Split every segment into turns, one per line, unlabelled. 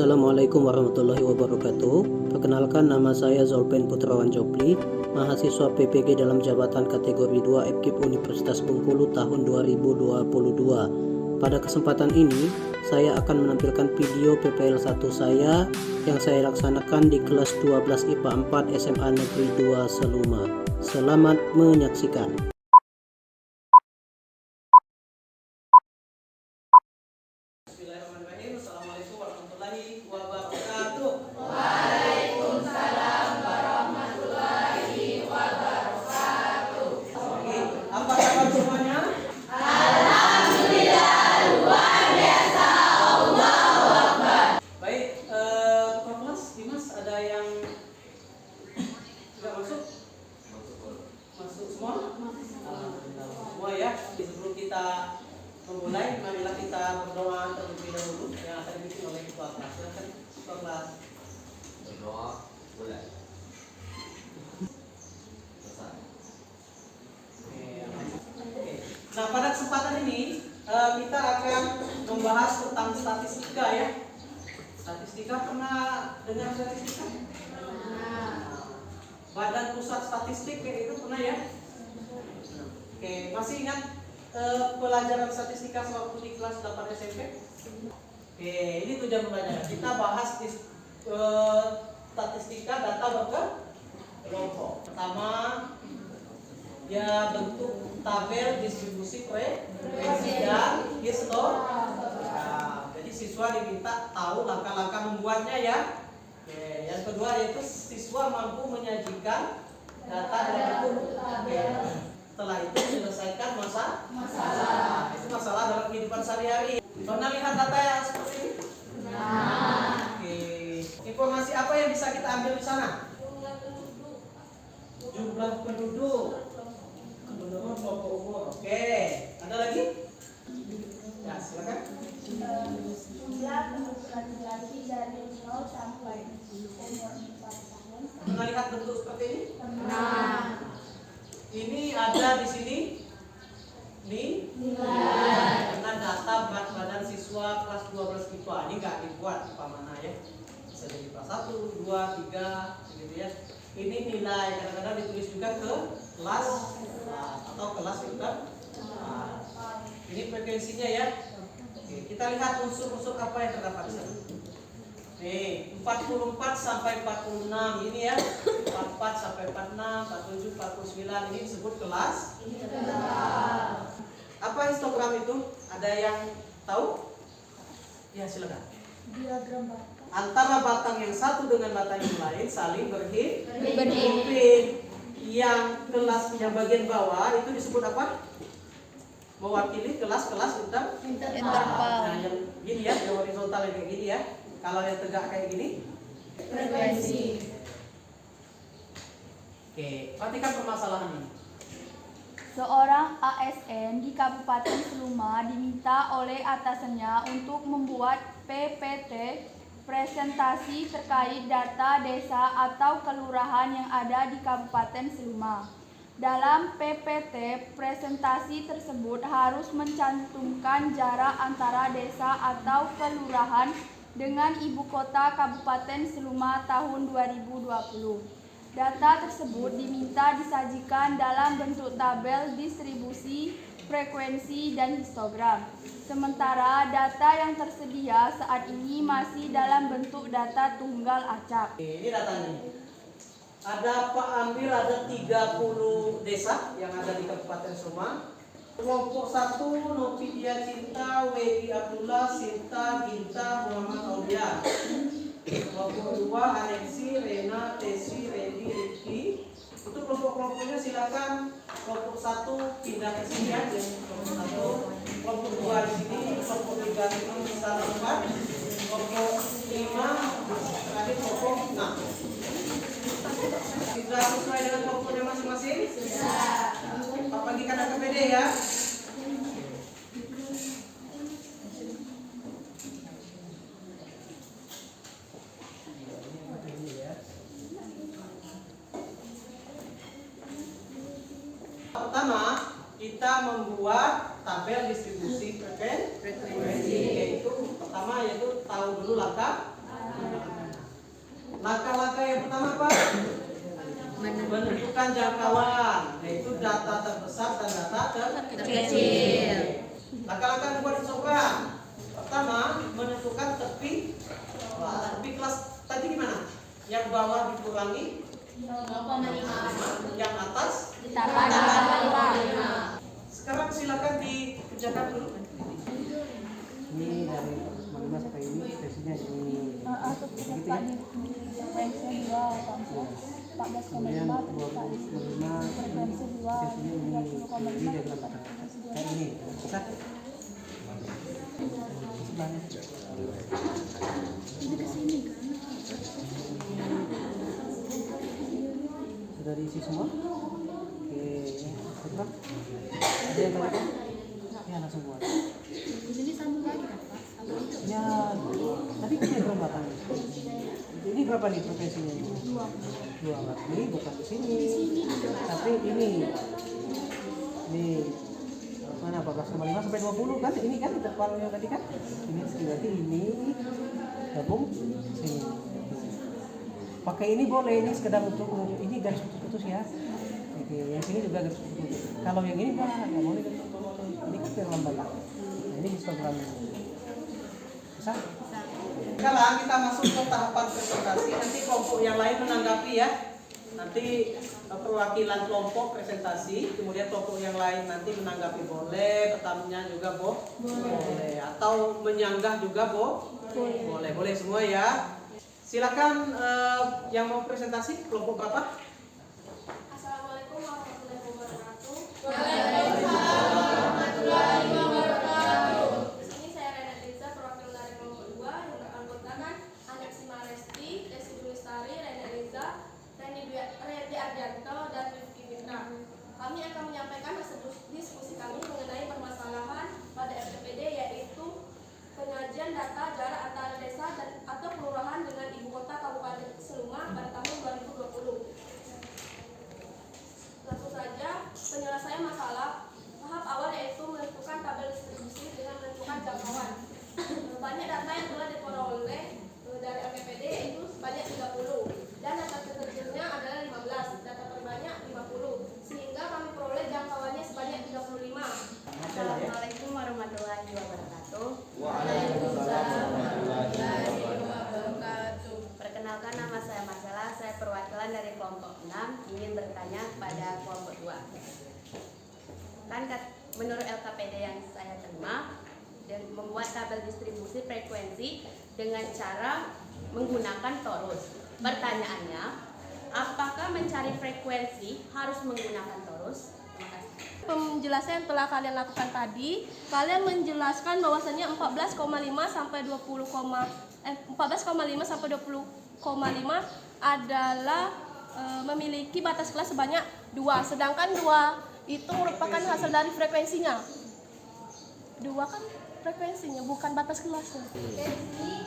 Assalamualaikum warahmatullahi wabarakatuh. Perkenalkan, nama saya Zolpen Putrawan Jopli, mahasiswa PPG dalam jabatan kategori 2 FKIP Universitas Bengkulu tahun 2022. Pada kesempatan ini, saya akan menampilkan video PPL 1 saya yang saya laksanakan di kelas 12 IPA 4 SMA Negeri 2 Seluma. Selamat menyaksikan.
Bismillahirrahmanirrahim. Assalamualaikum warahmatullahi wabarakatuh.
Waalaikumsalam warahmatullahi wabarakatuh.
Oke, apa kabar semuanya?
Alhamdulillah, luar biasa. Allahu Akbar.
Baik, kelas Dimas ada yang tidak masuk? Masuk semua? Alhamdulillah semua ya. Sebelum kita memulai, marilah kita berdoa terlebih dahulu yang akan dipimpin oleh ketua kelas. Silakan ketua kelas.
Berdoa boleh. Selesai.
Oke. Nah, pada kesempatan ini kita akan membahas tentang statistika ya. Statistika, pernah dengar statistika? Badan Pusat Statistik kayak itu pernah ya? Oke, masih ingat pelajaran statistika sewaktu di kelas 8 SMP? Oke, ini tujuan pembelajaran. Kita bahas statistika data berkelompok. Pertama, ya bentuk tabel distribusi frekuensi dan histogram. Nah, jadi siswa diminta tahu langkah-langkah membuatnya ya. Oke, yang kedua yaitu siswa mampu menyajikan data dalam bentuk tabel. Setelah itu selesaikan masalah. Itu masalah dalam kehidupan sehari-hari. Pernah lihat data yang seperti ini? Oke. Informasi apa yang bisa kita ambil di sana? Jumlah penduduk. Kemudian kelompok umur. Oke. Ada lagi? Ya, silakan.
Jumlah penduduk laki-laki dari 0 sampai umur 4 tahun.
Pernah lihat bentuk seperti ini?
Pernah.
Ini ada di sini nilai dengan data berat badan siswa kelas 12 IPA. Ini nggak dibuat IPA mana ya? Bisa jadi IPA 1, 2, 3 gitu ya. Ini nilai, kadang-kadang ditulis juga ke kelas atau kelas juga. Ini frekuensinya ya. Oke, kita lihat unsur-unsur apa yang terdapat di sana. Nih, 44 sampai 46 ini ya. 44 sampai 46, 47, 49 ini disebut kelas. Apa histogram itu? Ada yang tahu? Ya, silakan.
Diagram batang.
Antara batang yang satu dengan batang yang lain saling berhimpit. Yang kelasnya bagian bawah itu disebut apa? Mewakili kelas-kelas interval. Nah, yang gini ya, yang horizontal yang kayak gini ya. Kalau yang tegak kayak gini,
Frekuensi.
oke, perhatikan permasalahan ini.
Seorang ASN di Kabupaten Seluma diminta oleh atasannya untuk membuat PPT presentasi terkait data desa atau kelurahan yang ada di Kabupaten Seluma. Dalam PPT presentasi tersebut harus mencantumkan jarak antara desa atau kelurahan dengan ibu kota Kabupaten Seluma tahun 2020. Data tersebut diminta disajikan dalam bentuk tabel distribusi, frekuensi, dan histogram. Sementara data yang tersedia saat ini masih dalam bentuk data tunggal acak.
Ini datanya. Ada Pak Amir, ada 30 desa yang ada di Kabupaten Seluma. Kelompok 1 Novidia Cinta, Wegi Abdullah, Sinta, Ginta, Muhammad Aulia. Kelompok 2 Alexi, Rena, Tesi, Redi, Riki. Itu kelompok-kelompoknya silakan. Kelompok 1 pindah ke sini ya, kelompok 1. Kelompok 2 di sini, kelompok 3 di sana 4. Kelompok 5 terakhir kelompok 6. Sudah sesuai dengan kelompoknya masing-masing? Pak bagikan APBD ya. Pertama, kita membuat tabel distribusi frekuensi, yaitu pertama yaitu tahu dulu langkah Langkah-langkah yang pertama apa? Menentukan jangkauan, yaitu data terbesar dan data terkecil. Langkah-langkah yang buat seseorang. Pertama, menentukan tepi. Tepi kelas tadi gimana? Yang bawah dikurangi, yang atas
Ditambah 2,5.
Sekarang silakan dikerjakan dulu.
Ini dari 5 sampai ini versinya ini.
Frekuensinya 2, 14,5
Kemudian 25
frekuensi 2,
versinya ini. Ini dari 8. Kayak ini. Bisa? Sebelahnya. Sudah diisi semua? Oke, betul. Ada yang tadi? Ya langsung buat.
Jadi sambung lagi kan Pak?
Ya, tadi punya berapa tadi? Ini berapa nih frekuensinya? 2 Watt. Ini bukan di sini. Tapi ini mana 14,5 sampai 20 kan? Ini kan interval yang tadi kan? Ini berarti ini gabung sini. Pakai ini boleh, ini sekedar untuk ini garis putus-putus ya. Oke, yang sini juga garis putus-putus. Kalau yang ini nggak boleh garis putus-putus. Ini kan perlambatan. Nah, ini histogram. Bisa?
Sekarang kita masuk ke tahapan presentasi. Nanti kelompok yang lain menanggapi ya. Nanti perwakilan kelompok presentasi, kemudian kelompok yang lain nanti menanggapi boleh, pertamanya juga boleh, atau menyanggah juga boleh, boleh semua ya. Silakan yang mau presentasi kelompok berapa?
Assalamualaikum warahmatullahi wabarakatuh.
Waalaikumsalam warahmatullahi wabarakatuh.
Di sini saya Rena Riza, perwakilan dari kelompok 2 yang beranggotakan Aneksi Maresti, Desi Dulistari, Rena Riza, Reni Ardianto, dan Rifki Fitra. Kami akan menyampaikan hasil diskusi kami mengenai permasalahan pada FTPD, yaitu penyajian data jarak antara desa dan atau kelurahan dengan ibu kota Kabupaten Seluma pada tahun 2020. Langsung saja, penyelesaian masalah tahap awal yaitu menentukan tabel distribusi dengan menentukan jangkauan. Banyak data yang telah diperoleh dari LPPD yaitu sebanyak 30 dan data terkecilnya adalah 15, data terbanyak 50, sehingga kami peroleh jangkauannya sebanyak 35.
Assalamualaikum warahmatullahi wabarakatuh.
Waalaikumsalam warahmatullahi wabarakatuh.
Perkenalkan, nama saya Marcella, saya perwakilan dari kelompok 6 ingin bertanya kepada kelompok 2. Kan menurut LKPD yang saya terima dan membuat tabel distribusi frekuensi dengan cara menggunakan torus. Pertanyaannya, apakah mencari frekuensi harus menggunakan torus? Terima kasih.
Penjelasan yang telah kalian lakukan tadi, kalian menjelaskan bahwasannya 14,5 sampai 20,5 adalah memiliki batas kelas sebanyak 2, sedangkan 2 itu merupakan hasil dari frekuensinya. 2 kan frekuensinya, bukan batas kelasnya.
Oke, di sini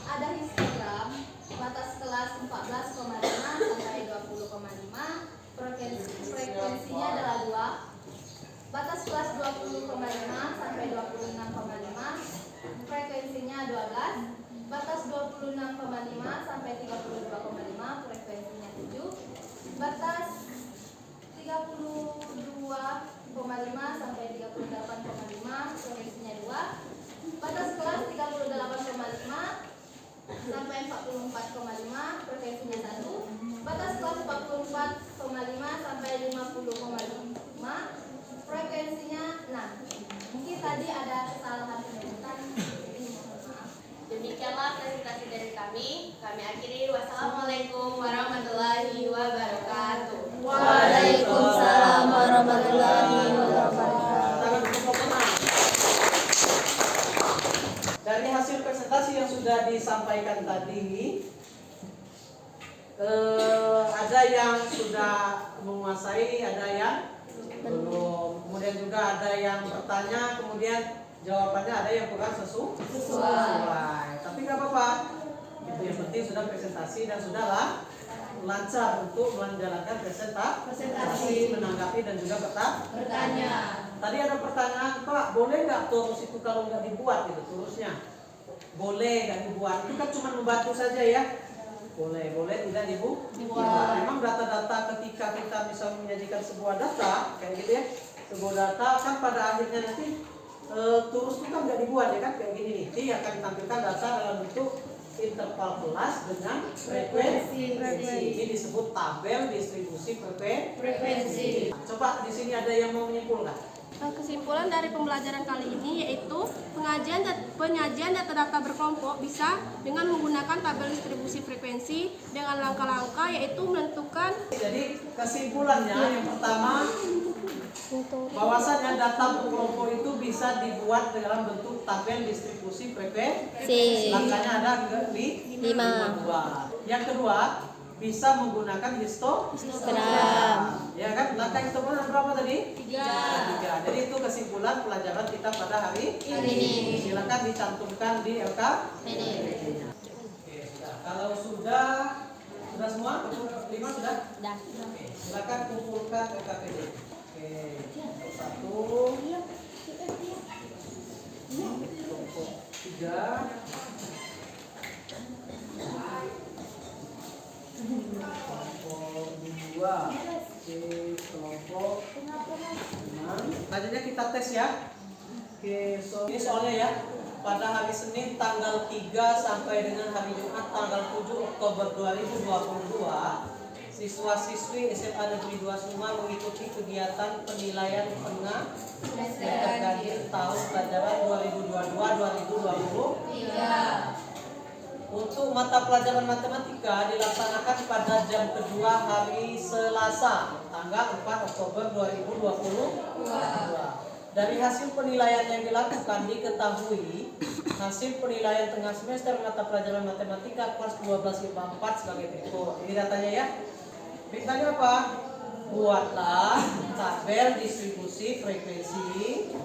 ada histogram batas kelas 14,5 sampai 20,5. Frekuensinya adalah 2. Batas kelas 20,5 sampai 26,5. Frekuensinya 12. Batas 26,5 sampai 32,5. Frekuensinya 7. Batas 32,5 sampai 38,5. Frekuensinya 2. Batas kelas 38,5 sampai 44,5, frekuensinya 1. Batas kelas 44,5 sampai 50,5, frekuensinya 6. Mungkin tadi ada kesalahan penyebutan.
Demikianlah presentasi dari kami. Kami akhiri. Wassalamualaikum warahmatullahi wabarakatuh.
Waalaikumsalam warahmatullahi wabarakatuh.
Dari hasil presentasi yang sudah disampaikan tadi, ada yang sudah menguasai, ada yang belum. Kemudian juga ada yang bertanya, kemudian jawabannya ada yang kurang sesuai. Tapi nggak apa-apa. Itu yang penting sudah presentasi dan sudahlah lancar untuk menjalankan presentasi, menanggapi dan juga
Bertanya.
Tadi ada pertanyaan, Pak, boleh nggak torus itu kalau nggak dibuat gitu, torusnya? Boleh nggak dibuat? Itu kan cuma membantu saja ya. Boleh tidak Ibu?
Dibuat.
Memang data-data ketika kita bisa menyajikan sebuah data kayak gitu ya, sebuah data kan pada akhirnya nanti terus itu kan nggak dibuat ya kan kayak gini nih. Jadi akan ditampilkan data dalam bentuk interval kelas dengan frekuensi. Ini disebut tabel distribusi frekuensi. Coba di sini ada yang mau menyimpulkan?
Kesimpulan dari pembelajaran kali ini yaitu penyajian data-data berkelompok bisa dengan menggunakan tabel distribusi frekuensi dengan langkah-langkah yaitu menentukan.
Jadi kesimpulannya yang pertama bahwasanya data berkelompok itu bisa dibuat dalam bentuk tabel distribusi frekuensi. Langkahnya ada lima buah. Yang kedua bisa menggunakan histogram. Ya kan? Langkah histogram berapa tadi? 3. Jadi itu kesimpulan pelajaran kita pada hari ini. Silakan dicantumkan di LKPD. Oke, sudah. Kalau sudah semua? 5 sudah? Sudah. Oke, silakan kumpulkan LKPD. Oke, satu, kelompok 3. Kelompok 2, kelompok 6. Selanjutnya kita tes ya. Oke, ini soalnya ya. Pada hari Senin tanggal 3 sampai dengan hari Jumat tanggal 7 Oktober 2022, siswa-siswi SMA Negeri 2 Suma mengikuti kegiatan penilaian tengah terkait tahun pelajaran 2022-2023. Untuk mata pelajaran matematika dilaksanakan pada jam kedua hari Selasa, tanggal 4 Oktober 2022. Dari hasil penilaian yang dilakukan diketahui hasil penilaian tengah semester mata pelajaran matematika kelas 12 IPA 4 sebagai berikut. Ini datanya ya. Berikutnya apa? Buatlah tabel distribusi frekuensi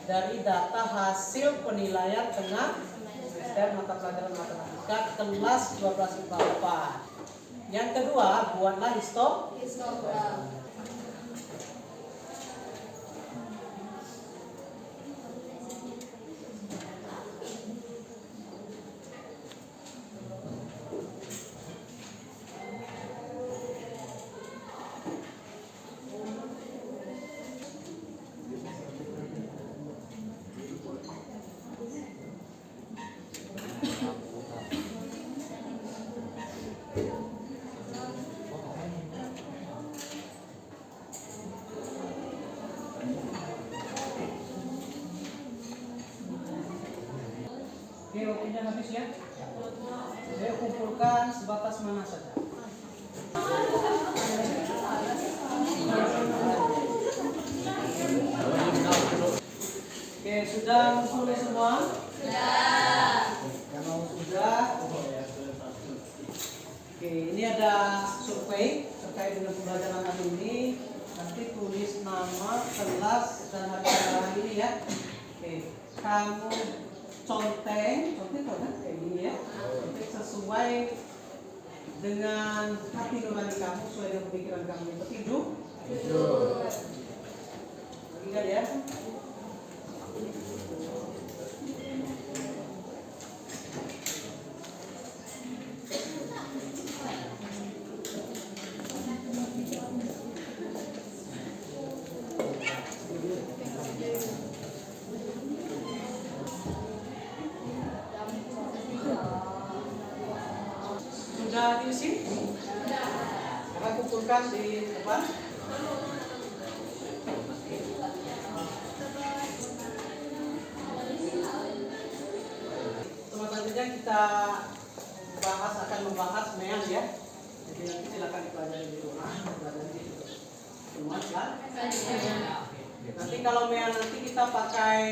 dari data hasil penilaian tengah semester mata pelajaran matematika kelas 12 IPA 4. Yang kedua, buatlah histogram. Oke, waktunya habis ya. Saya kumpulkan sebatas mana saja. Oke, sudah mulai semua? Sudah. Kalau sudah, oke, ini ada survei terkait dengan pembelajaran hari ini. Nanti tulis nama, kelas, dan hari ini ya. Oke, kamu contek kan kayak gini ya, contek sesuai dengan hati nurani kamu, sesuai dengan pemikiran kamu yang petunjuk. Ingat ya. Sudah diisi? Karena kumpulkan di depan. Selanjutnya kita akan membahas mean ya. Jadi nanti silakan dipelajari di rumah. Semua ya. Nanti kalau mean nanti kita pakai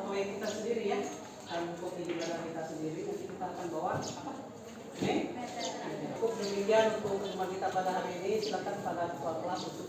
proyek kita sendiri ya. Dan kopi di belakang kita sendiri. Nanti kita akan bawa apa? Cukup demikian untuk pertemuan kita pada hari ini. Silakan pada ketua kelas untuk